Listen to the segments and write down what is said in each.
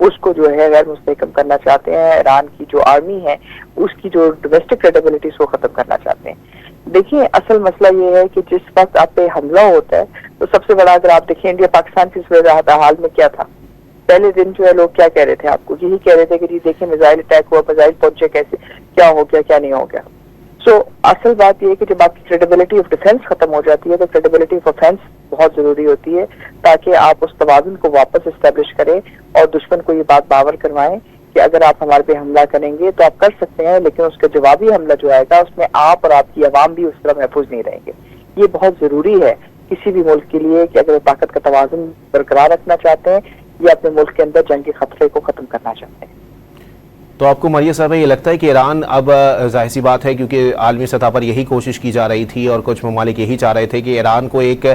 اس کو جو ہے غیر مستحکم کرنا چاہتے ہیں. ایران کی جو آرمی ہے اس کی جو ڈومیسٹک کریڈیبلٹی اس کو ختم کرنا چاہتے ہیں. دیکھیے اصل مسئلہ یہ ہے کہ جس وقت آپ پہ حملہ ہوتا ہے تو سب سے بڑا اگر آپ دیکھیں انڈیا پاکستان کی صورت حال میں کیا تھا. پہلے دن جو ہے لوگ کیا کہہ رہے تھے آپ کو, یہی کہہ رہے تھے کہ جی دیکھیں میزائل اٹیک ہوا, میزائل پہنچے کیسے, کیا ہو گیا کیا نہیں ہو گیا. سو اصل بات یہ ہے کہ جب آپ کی کریڈیبلٹی آف ڈیفینس ختم ہو جاتی ہے تو کریڈیبلٹی آف افینس بہت ضروری ہوتی ہے, تاکہ آپ اس توازن کو واپس اسٹیبلش کریں اور دشمن کو یہ بات باور کروائیں کہ اگر آپ ہمارے پہ حملہ کریں گے تو آپ کر سکتے ہیں, لیکن اس کا جوابی حملہ جو آئے گا اس میں آپ اور آپ کی عوام بھی اس طرح محفوظ نہیں رہیں گے. یہ بہت ضروری ہے کسی بھی ملک کے لیے کہ اگر وہ طاقت کا توازن برقرار رکھنا چاہتے ہیں یا اپنے ملک کے اندر جنگ کے خطرے کو ختم کرنا چاہتے ہیں. تو آپ کو ماریہ صاحبہ یہ لگتا ہے کہ ایران اب ظاہر سی بات ہے کیونکہ عالمی سطح پر یہی کوشش کی جا رہی تھی اور کچھ ممالک یہی چاہ رہے تھے کہ ایران کو ایک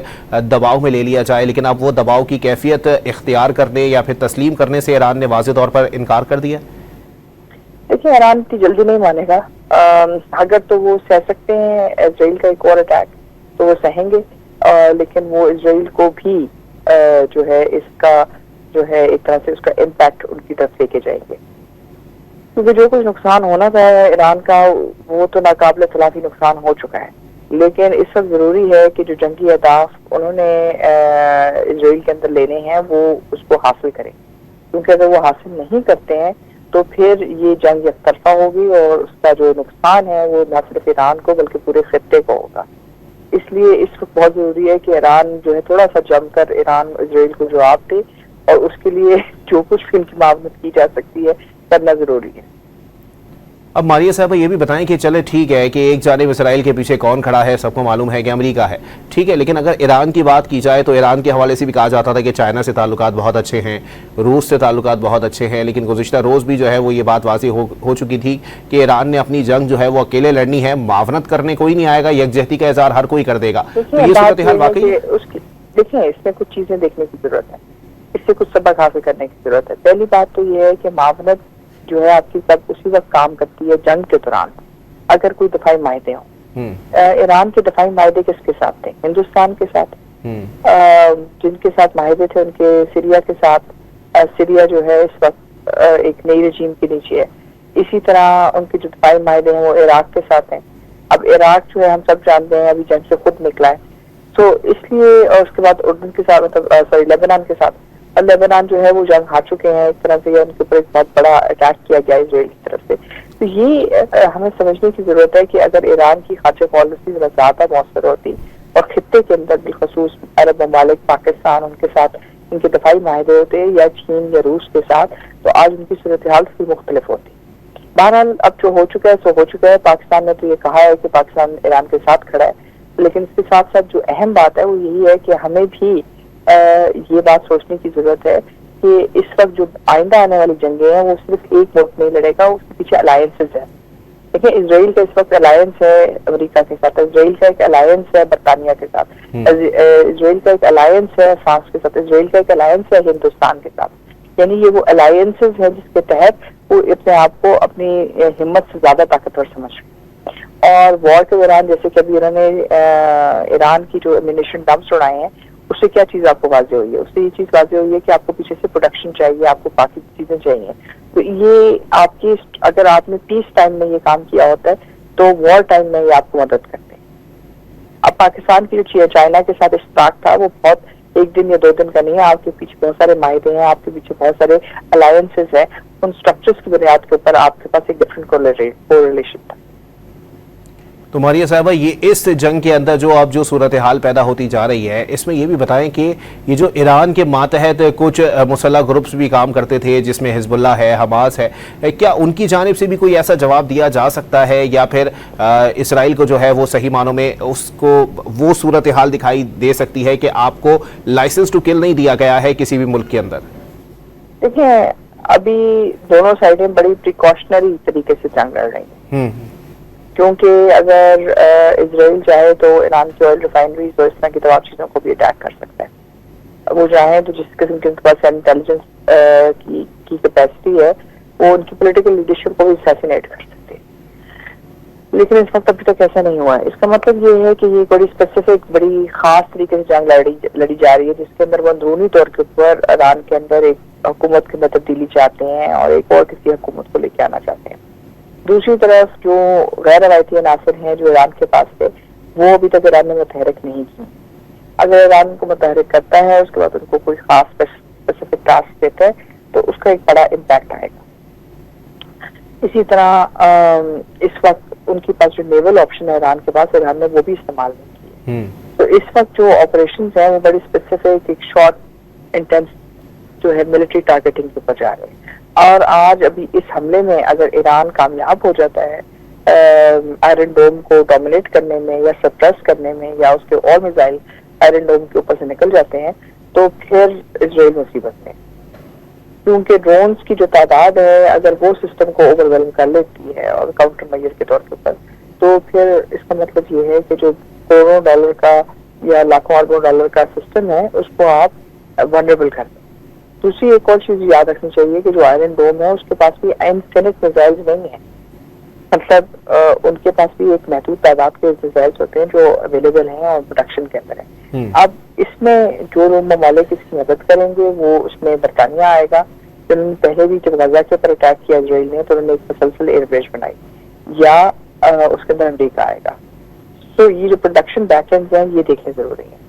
دباؤ میں لے لیا جائے, لیکن اب وہ دباؤ کی کیفیت اختیار کرنے یا پھر تسلیم کرنے سے ایران نے واضح طور پر انکار کر دیا؟ دیکھیں ایران اتنی جلدی نہیں مانے گا. اگر تو وہ سہ سکتے ہیں اسرائیل کا ایک اور اٹیک تو وہ سہیں گے, لیکن وہ اسرائیل کو بھی جو ہے اس کا جو ہے ایک طرح سے اس کا امپیکٹ ان کی طرف لے کے جائیں گے, کیونکہ جو کچھ نقصان ہونا تھا ایران کا وہ تو ناقابل تلافی نقصان ہو چکا ہے. لیکن اس وقت ضروری ہے کہ جو جنگی اہداف انہوں نے اسرائیل کے اندر لینے ہیں وہ اس کو حاصل کریں, کیونکہ اگر وہ حاصل نہیں کرتے ہیں تو پھر یہ جنگ یک طرفہ ہوگی اور اس کا جو نقصان ہے وہ نہ صرف ایران کو بلکہ پورے خطے کو ہوگا. اس لیے اس وقت بہت ضروری ہے کہ ایران جو ہے تھوڑا سا جم کر ایران اسرائیل کو جواب دے, اور اس کے لیے جو کچھ بھی ان کی معاونت کی جا سکتی ہے کرنا ضروری ہے. اب ماریہ صاحبہ یہ بھی بتائیں کہ چلے ٹھیک ہے کہ ایک جانب اسرائیل کے پیچھے کون کھڑا ہے, سب کو معلوم ہے کہ امریکہ ہے, ٹھیک ہے, لیکن اگر ایران کی بات کی جائے تو ایران کے حوالے سے بھی کہا جاتا تھا کہ چائنا سے تعلقات بہت اچھے ہیں, روس سے تعلقات بہت اچھے ہیں, لیکن گزشتہ روز بھی جو ہے وہ یہ بات واضح ہو چکی تھی کہ ایران نے اپنی جنگ جو ہے وہ اکیلے لڑنی ہے, معاونت کرنے کوئی نہیں آئے گا, یکجہتی کا اظہار ہر کوئی کر دے گا. تو یہ صورتحال واقعی دیکھیں اس میں کچھ چیزیں دیکھنے کی ضرورت ہے, اس سے کچھ سبق حاصل کرنے کی ضرورت ہے. پہلی بات تو یہ ہے کہ معاونت جو ہے آپ کی سب اسی وقت کام کرتی ہے جنگ کے دوران اگر کوئی دفاعی معاہدے ہوں. ایران کے دفاعی معاہدے کس کے ساتھ تھے؟ ہندوستان کے ساتھ. جن کے ساتھ معاہدے تھے ان کے سیریا کے ساتھ. سیریا جو ہے اس وقت ایک نئی رجیم کے نیچے ہے. اسی طرح ان کے جو دفاعی معاہدے ہیں وہ عراق کے ساتھ ہیں. اب عراق جو ہے ہم سب جانتے ہیں ابھی جنگ سے خود نکلا ہے, تو اس لیے, اور اس کے بعد اردن کے ساتھ مطلب لیبنان کے ساتھ, اور لیبنان جو ہے وہ جنگ ہار چکے ہیں ایک طرح سے, ان کے اوپر ایک بہت بڑا اٹیک کیا گیا اسرائیل کی طرف سے. تو یہ ہمیں سمجھنے کی ضرورت ہے کہ اگر ایران کی خارجہ پالیسی زیادہ مؤثر ہوتی اور خطے کے اندر بالخصوص عرب ممالک پاکستان ان کے ساتھ ان کے دفاعی معاہدے ہوتے یا چین یا روس کے ساتھ, تو آج ان کی صورتحال سے مختلف ہوتی. بہرحال اب جو ہو چکا ہے سو ہو چکا ہے. پاکستان نے تو یہ کہا ہے کہ پاکستان ایران کے ساتھ کھڑا ہے, لیکن اس کے ساتھ ساتھ جو اہم بات ہے وہ یہی ہے کہ ہمیں بھی یہ بات سوچنے کی ضرورت ہے کہ اس وقت جو آئندہ آنے والی جنگیں ہیں وہ صرف ایک ملک نہیں لڑے گا, اس کے پیچھے الائنسز ہیں. دیکھیں اسرائیل کا اس وقت الائنس ہے امریکہ کے ساتھ, اسرائیل کا ایک الائنس ہے برطانیہ کے ساتھ, اسرائیل کا ایک الائنس ہے فرانس کے ساتھ, اسرائیل کا ایک الائنس ہے ہندوستان کے ساتھ. یعنی یہ وہ الائنسز ہیں جس کے تحت وہ اپنے آپ کو اپنی ہمت سے زیادہ طاقتور سمجھ رہے. اور وار کے دوران جیسے کہ ابھی انہوں نے ایران کی جو ایمونیشن ڈمپس اڑائے ہیں اس سے کیا چیز آپ کو واضح ہوئی ہے؟ اس سے یہ چیز واضح ہوئی ہے کہ آپ کو پیچھے سے پروڈکشن چاہیے, آپ کو باقی چیزیں چاہیے. تو یہ آپ کی اگر آپ نے پیس ٹائم میں یہ کام کیا ہوتا ہے تو وار ٹائم میں یہ آپ کو مدد کرتے ہیں. اب پاکستان کی جو چائنا کے ساتھ اشتراک تھا وہ بہت ایک دن یا دو دن کا نہیں ہے, آپ کے پیچھے بہت سارے معاہدے ہیں, آپ کے پیچھے بہت سارے الائنسز ہیں. ان اسٹرکچرز کی بنیاد کے اوپر آپ کے پاس ایک ڈفرنٹ کوریلیشن تھا. تو ماریہ صاحبہ یہ اس جنگ کے اندر جو اب جو صورتحال پیدا ہوتی جا رہی ہے اس میں یہ بھی بتائیں کہ یہ جو ایران کے ماتحت کچھ مسلح گروپس بھی کام کرتے تھے جس میں حزب اللہ ہے, حماس ہے, کیا ان کی جانب سے بھی کوئی ایسا جواب دیا جا سکتا ہے یا پھر اسرائیل کو جو ہے وہ صحیح معنوں میں اس کو وہ صورتحال دکھائی دے سکتی ہے کہ آپ کو لائسنس ٹو کل نہیں دیا گیا ہے کسی بھی ملک کے اندر؟ دیکھیں ابھی دونوں سائڈیں بڑی پریکاشنری طریقے سے جنگ لڑ رہی ہیں, کیونکہ اگر اسرائیل چاہے تو ایران کی آئل ریفائنریز اور اس طرح کی تمام چیزوں کو بھی اٹیک کر سکتا ہے. وہ چاہیں تو جس قسم کے ان کے پاس انٹیلیجنس کی کیپیسٹی ہے وہ ان کی پولیٹیکل لیڈرشپ کو بھی اسیسینیٹ کر سکتے ہیں. لیکن اس وقت ابھی تک ایسا نہیں ہوا ہے. اس کا مطلب یہ ہے کہ یہ بڑی اسپیسیفک بڑی خاص طریقے سے جنگ لڑی جا رہی ہے جس کے اندر وہ اندرونی طور کے اوپر ایران کے اندر ایک حکومت کے اندر تبدیلی چاہتے ہیں اور ایک اور کسی حکومت کو لے کے آنا چاہتے ہیں. دوسری طرف جو غیر روایتی عناصر ہیں جو ایران کے پاس تھے وہ ابھی تک ایران نے متحرک نہیں کی. اگر ایران کو متحرک کرتا ہے اس کے بعد ان کو کوئی خاص اسپیسیفک ٹاسک دیتا ہے تو اس کا ایک بڑا امپیکٹ آئے گا. اسی طرح اس وقت ان کے پاس جو نیول آپشن ہے ایران کے پاس ایران نے وہ بھی استعمال نہیں کیے. تو اس وقت جو آپریشنز ہیں وہ بڑی اسپیسیفک ایک شارٹ انٹینس جو ہے ملٹری ٹارگیٹنگ کے اوپر جا رہے ہیں. اور آج ابھی اس حملے میں اگر ایران کامیاب ہو جاتا ہے آئرن ڈوم کو ڈومینیٹ کرنے میں یا سپریس کرنے میں یا اس کے اور میزائل آئرن ڈوم کے اوپر سے نکل جاتے ہیں تو پھر اسرائیل مصیبت میں, کیونکہ ڈرونز کی جو تعداد ہے اگر وہ سسٹم کو اوور ویلم کر لیتی ہے اور کاؤنٹر میجر کے طور کے اوپر تو پھر اس کا مطلب یہ ہے کہ جو کروڑوں ڈالر کا یا لاکھوں اربوں ڈالر کا سسٹم ہے اس کو آپ ونریبل کر دیں. دوسری ایک اور چیز یاد رکھنی چاہیے کہ جو آئرن ڈوم ہے اس کے پاس بھی انفینٹ میزائلز نہیں ہیں, مطلب ان کے پاس بھی ایک محدود تعداد کے میزائلز ہوتے ہیں جو اویلیبل ہیں اور پروڈکشن کے اندر ہیں. اب اس میں جو لوگ ممالک اس کی مدد کریں گے وہ اس میں برطانیہ آئے گا. انہوں نے پہلے بھی جب غزہ کے اوپر اٹیک کیا اسرائیل نے تو انہوں نے ایک مسلسل ایئر بیس بنائی, یا اس کے اندر امریکہ آئے گا. تو یہ جو پروڈکشن بیک اینڈ ہیں یہ دیکھنے ضروری ہیں.